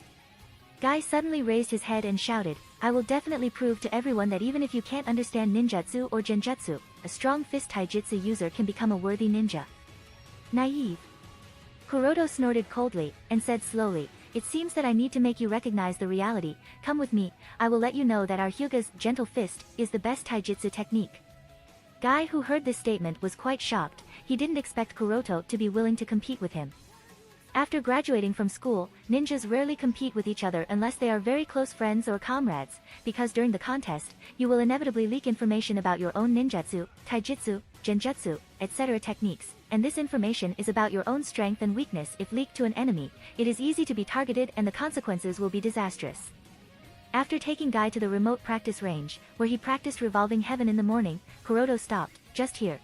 Guy suddenly raised his head and shouted, I will definitely prove to everyone that even if you can't understand ninjutsu or genjutsu, a Strong Fist taijutsu user can become a worthy ninja. Naive. Kuroto snorted coldly, and said slowly, it seems that I need to make you recognize the reality, come with me, I will let you know that our Hyuga's gentle fist is the best taijutsu technique. Guy who heard this statement was quite shocked, he didn't expect Kuroto to be willing to compete with him. After graduating from school, ninjas rarely compete with each other unless they are very close friends or comrades, because during the contest, you will inevitably leak information about your own ninjutsu, taijutsu, genjutsu, etc. techniques, and this information is about your own strength and weakness. If leaked to an enemy, it is easy to be targeted and the consequences will be disastrous. After taking Guy to the remote practice range, where he practiced revolving heaven in the morning, Kuroto stopped, just here.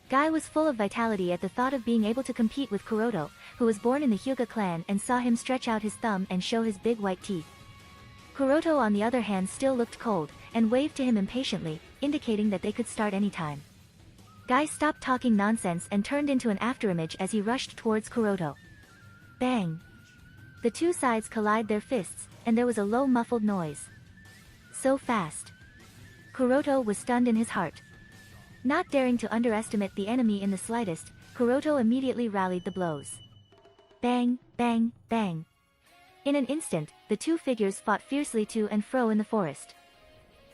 Guy was full of vitality at the thought of being able to compete with Kuroto, who was born in the Hyuga clan, and saw him stretch out his thumb and show his big white teeth. Kuroto on the other hand still looked cold, and waved to him impatiently, indicating that they could start any time. Guy stopped talking nonsense and turned into an afterimage as he rushed towards Kuroto. Bang! The two sides collide their fists, and there was a low muffled noise. So fast. Kuroto was stunned in his heart. Not daring to underestimate the enemy in the slightest, Kuroto immediately rallied the blows. Bang, bang, bang. In an instant, the two figures fought fiercely to and fro in the forest.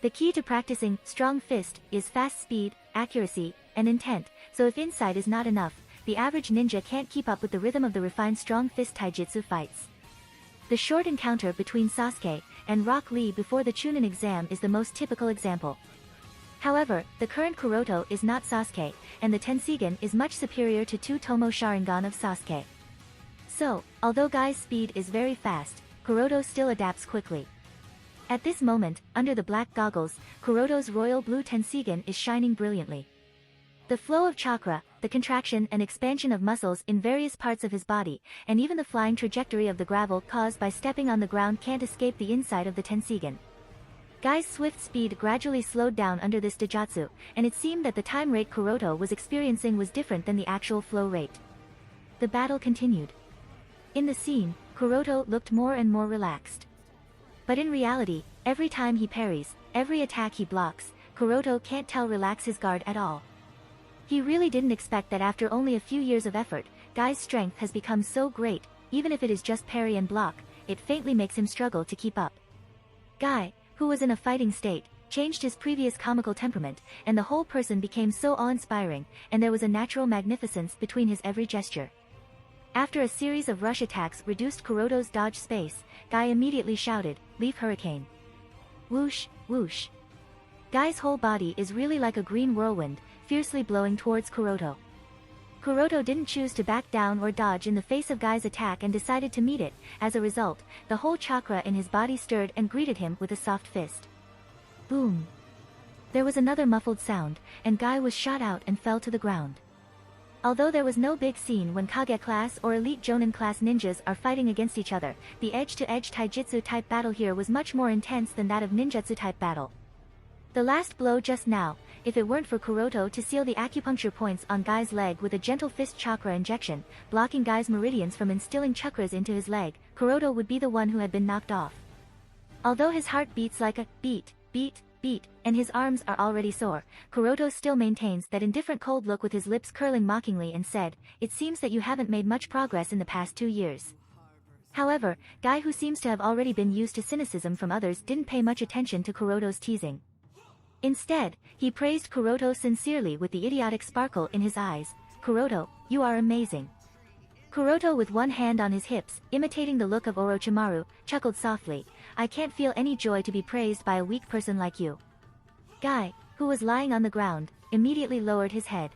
The key to practicing Strong Fist is fast speed, accuracy, and intent, so if insight is not enough, the average ninja can't keep up with the rhythm of the refined Strong Fist taijutsu fights. The short encounter between Sasuke and Rock Lee before the Chunin exam is the most typical example. However, the current Kuroto is not Sasuke, and the Tenseigan is much superior to two Tomo Sharingan of Sasuke. So, although Guy's speed is very fast, Kuroto still adapts quickly. At this moment, under the black goggles, Kuroto's Royal Blue Tenseigan is shining brilliantly. The flow of chakra, the contraction and expansion of muscles in various parts of his body, and even the flying trajectory of the gravel caused by stepping on the ground can't escape the inside of the Tenseigan. Guy's swift speed gradually slowed down under this Dojutsu, and it seemed that the time rate Kuroto was experiencing was different than the actual flow rate. The battle continued. In the scene, Kuroto looked more and more relaxed. But in reality, every time he parries, every attack he blocks, Kuroto can't relax his guard at all. He really didn't expect that after only a few years of effort, Guy's strength has become so great, even if it is just parry and block, it faintly makes him struggle to keep up. Guy, who was in a fighting state, changed his previous comical temperament, and the whole person became so awe-inspiring, and there was a natural magnificence between his every gesture. After a series of rush attacks reduced Kuroto's dodge space, Guy immediately shouted, Leaf Hurricane. Whoosh, whoosh. Guy's whole body is really like a green whirlwind, fiercely blowing towards Kuroto. Kuroto didn't choose to back down or dodge in the face of Guy's attack and decided to meet it. As a result, the whole chakra in his body stirred and greeted him with a soft fist. Boom. There was another muffled sound, and Guy was shot out and fell to the ground. Although there was no big scene when Kage class or elite Jonin class ninjas are fighting against each other, the edge-to-edge taijutsu type battle here was much more intense than that of ninjutsu type battle. The last blow just now, if it weren't for Kuroto to seal the acupuncture points on Guy's leg with a gentle fist chakra injection, blocking Guy's meridians from instilling chakras into his leg, Kuroto would be the one who had been knocked off. Although his heart beats like a beat, and his arms are already sore, Kuroto still maintains that indifferent cold look with his lips curling mockingly and said, it seems that you haven't made much progress in the past 2 years. However, Guy, who seems to have already been used to cynicism from others, didn't pay much attention to Kuroto's teasing. Instead, he praised Kuroto sincerely with the idiotic sparkle in his eyes. Kuroto, you are amazing. Kuroto, with one hand on his hips, imitating the look of Orochimaru, chuckled softly, I can't feel any joy to be praised by a weak person like you. Guy, who was lying on the ground, immediately lowered his head.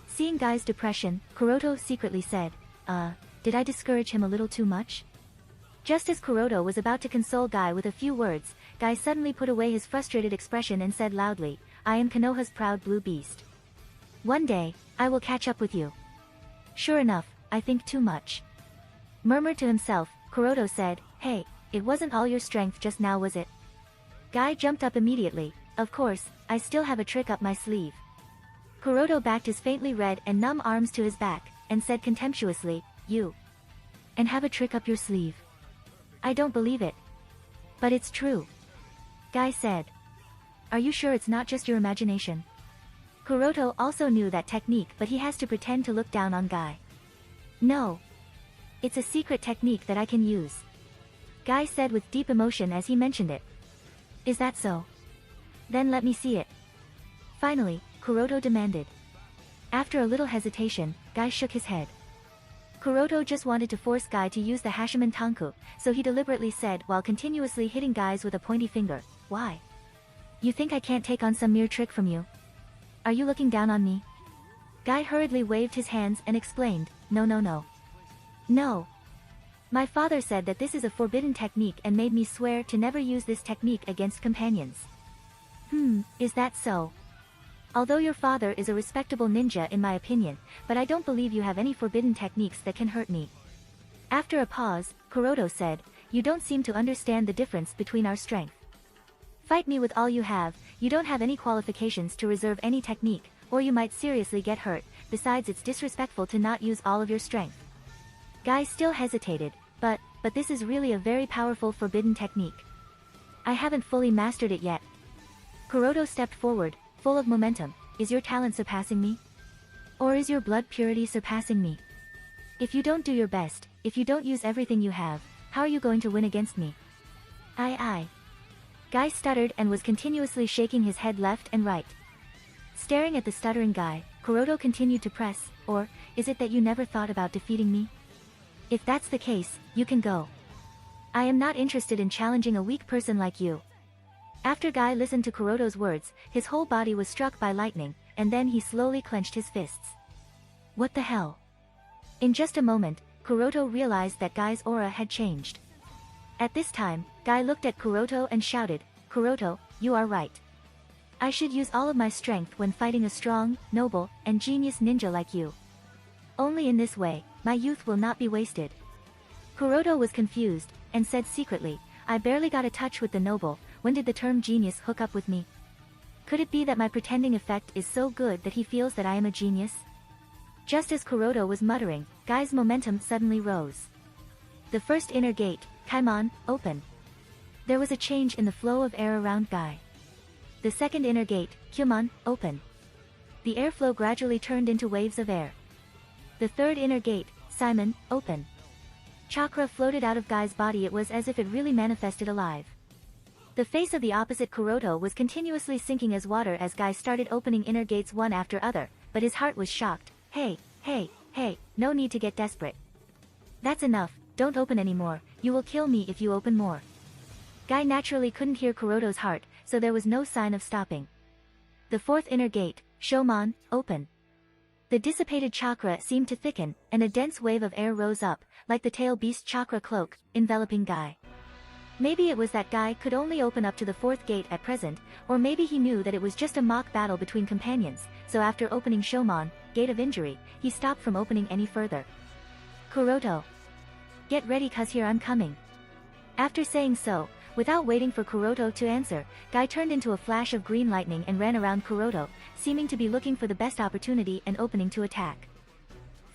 Seeing Guy's depression, Kuroto secretly said, did I discourage him a little too much? Just as Kuroto was about to console Guy with a few words, Guy suddenly put away his frustrated expression and said loudly, I am Konoha's proud blue beast. One day, I will catch up with you. Sure enough, I think too much. Murmured to himself, Kuroto said, hey, it wasn't all your strength just now, was it? Guy jumped up immediately. Of course, I still have a trick up my sleeve. Kuroto backed his faintly red and numb arms to his back, and said contemptuously, you. And have a trick up your sleeve. I don't believe it. But it's true. Guy said. Are you sure it's not just your imagination? Kuroto also knew that technique, but he has to pretend to look down on Guy. No. It's a secret technique that I can use. Guy said with deep emotion as he mentioned it. Is that so? Then let me see it. Finally, Kuroto demanded. After a little hesitation, Guy shook his head. Kuroto just wanted to force Guy to use the Hashiman Tanku, so he deliberately said while continuously hitting Guys with a pointy finger, why? You think I can't take on some mere trick from you? Are you looking down on me? Guy hurriedly waved his hands and explained, no. No. My father said that this is a forbidden technique and made me swear to never use this technique against companions. Is that so? Although your father is a respectable ninja in my opinion, but I don't believe you have any forbidden techniques that can hurt me. After a pause, Kuroto said, you don't seem to understand the difference between our strength. Fight me with all you have, you don't have any qualifications to reserve any technique, or you might seriously get hurt, besides it's disrespectful to not use all of your strength. Guy still hesitated, but this is really a very powerful forbidden technique. I haven't fully mastered it yet. Kuroto stepped forward, full of momentum. Is your talent surpassing me? Or is your blood purity surpassing me? If you don't do your best, if you don't use everything you have, how are you going to win against me? I. Guy stuttered and was continuously shaking his head left and right. Staring at the stuttering Guy, Kuroto continued to press, or, is it that you never thought about defeating me? If that's the case, you can go. I am not interested in challenging a weak person like you. After Guy listened to Kuroto's words, his whole body was struck by lightning, and then he slowly clenched his fists. What the hell? In just a moment, Kuroto realized that Guy's aura had changed. At this time, Guy looked at Kuroto and shouted, Kuroto, you are right. I should use all of my strength when fighting a strong, noble, and genius ninja like you. Only in this way, my youth will not be wasted. Kuroto was confused, and said secretly, I barely got a touch with the noble, when did the term genius hook up with me? Could it be that my pretending effect is so good that he feels that I am a genius? Just as Kuroto was muttering, Guy's momentum suddenly rose. The first inner gate, Kaimon, opened. There was a change in the flow of air around Guy. The second inner gate, Kyumon, opened. The airflow gradually turned into waves of air. The third inner gate, Simon, opened. Chakra floated out of Guy's body. It was as if it really manifested alive. The face of the opposite Kuroto was continuously sinking as water as Guy started opening inner gates one after other, but his heart was shocked. Hey, no need to get desperate. That's enough, don't open anymore, you will kill me if you open more. Guy naturally couldn't hear Kuroto's heart, so there was no sign of stopping. The fourth inner gate, Shomon, open. The dissipated chakra seemed to thicken, and a dense wave of air rose up, like the tail beast chakra cloak, enveloping Guy. Maybe it was that Guy could only open up to the fourth gate at present, or maybe he knew that it was just a mock battle between companions, so after opening Shomon, Gate of Injury, he stopped from opening any further. Kuroto. Get ready, cause here I'm coming. After saying so, without waiting for Kuroto to answer, Guy turned into a flash of green lightning and ran around Kuroto, seeming to be looking for the best opportunity and opening to attack.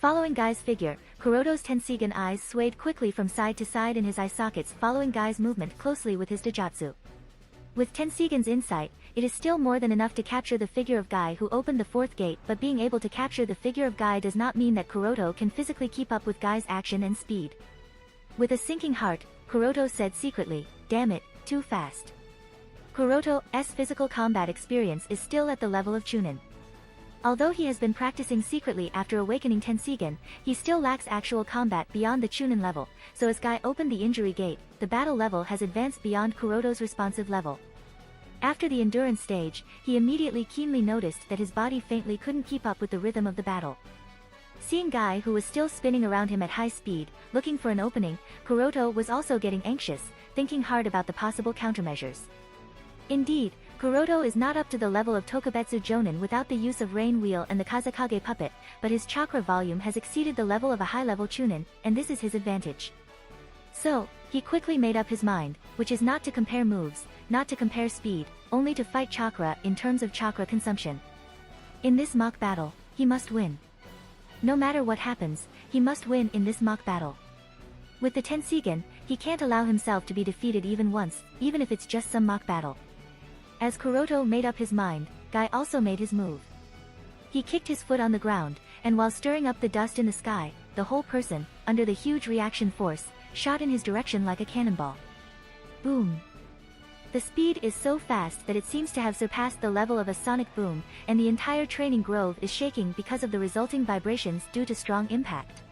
Following Guy's figure, Kuroto's Tenseigan eyes swayed quickly from side to side in his eye sockets, following Guy's movement closely with his Dojutsu. With Tenseigan's insight, it is still more than enough to capture the figure of Guy who opened the fourth gate, but being able to capture the figure of Guy does not mean that Kuroto can physically keep up with Guy's action and speed. With a sinking heart, Kuroto said secretly, damn it, too fast. Kuroto's physical combat experience is still at the level of Chunin. Although he has been practicing secretly after awakening Tenseigan, he still lacks actual combat beyond the Chunin level, so as Guy opened the injury gate, the battle level has advanced beyond Kuroto's responsive level. After the endurance stage, he immediately keenly noticed that his body faintly couldn't keep up with the rhythm of the battle. Seeing Guy, who was still spinning around him at high speed, looking for an opening, Kuroto was also getting anxious, thinking hard about the possible countermeasures. Indeed, Kuroto is not up to the level of Tokubetsu Jonin without the use of Rain Wheel and the Kazekage puppet, but his chakra volume has exceeded the level of a high-level Chunin, and this is his advantage. So, he quickly made up his mind, which is not to compare moves, not to compare speed, only to fight chakra in terms of chakra consumption. In this mock battle, he must win. No matter what happens, he must win in this mock battle. With the Tenseigan, he can't allow himself to be defeated even once, even if it's just some mock battle. As Kuroto made up his mind, Guy also made his move. He kicked his foot on the ground, and while stirring up the dust in the sky, the whole person, under the huge reaction force, shot in his direction like a cannonball. Boom! The speed is so fast that it seems to have surpassed the level of a sonic boom, and the entire training grove is shaking because of the resulting vibrations due to strong impact.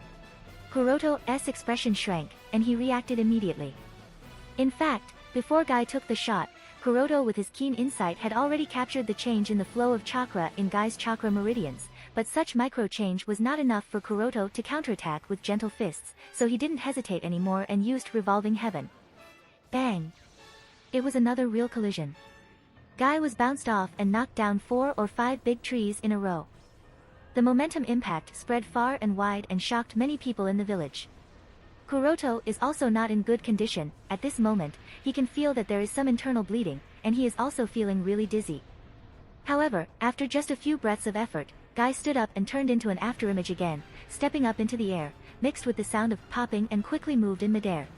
Kuroto's expression shrank, and he reacted immediately. In fact, before Guy took the shot, Kuroto with his keen insight had already captured the change in the flow of chakra in Guy's chakra meridians, but such micro-change was not enough for Kuroto to counterattack with gentle fists, so he didn't hesitate anymore and used Revolving Heaven. Bang! It was another real collision. Guy was bounced off and knocked down 4 or 5 big trees in a row. The momentum impact spread far and wide and shocked many people in the village. Kuroto is also not in good condition. At this moment, he can feel that there is some internal bleeding, and he is also feeling really dizzy. However, after just a few breaths of effort, Guy stood up and turned into an afterimage again, stepping up into the air, mixed with the sound of popping, and quickly moved in midair.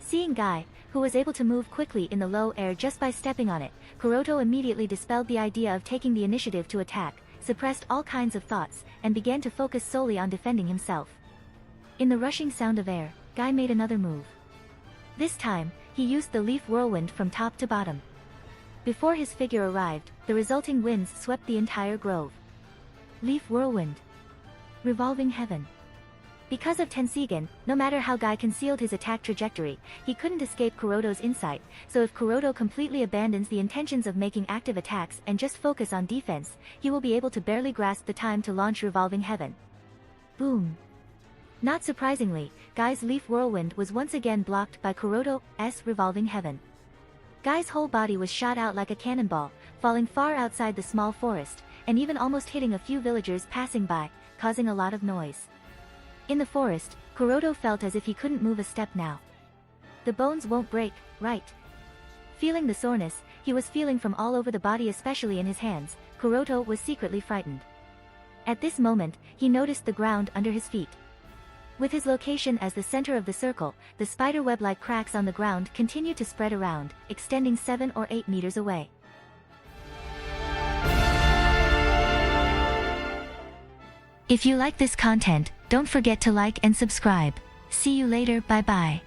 Seeing Guy, who was able to move quickly in the low air just by stepping on it, Kuroto immediately dispelled the idea of taking the initiative to attack, suppressed all kinds of thoughts, and began to focus solely on defending himself. In the rushing sound of air, Guy made another move. This time, he used the leaf whirlwind from top to bottom. Before his figure arrived, the resulting winds swept the entire grove. Leaf whirlwind. Revolving Heaven. Because of Tenseigan, no matter how Guy concealed his attack trajectory, he couldn't escape Kuroto's insight, so if Kuroto completely abandons the intentions of making active attacks and just focus on defense, he will be able to barely grasp the time to launch Revolving Heaven. Boom! Not surprisingly, Guy's leaf whirlwind was once again blocked by Kuroto's Revolving Heaven. Guy's whole body was shot out like a cannonball, falling far outside the small forest, and even almost hitting a few villagers passing by, causing a lot of noise. In the forest, Kuroto felt as if he couldn't move a step now. The bones won't break, right? Feeling the soreness he was feeling from all over the body, especially in his hands, Kuroto was secretly frightened. At this moment, he noticed the ground under his feet. With his location as the center of the circle, the spiderweb-like cracks on the ground continued to spread around, extending 7 or 8 meters away. If you like this content, don't forget to like and subscribe. See you later, bye bye.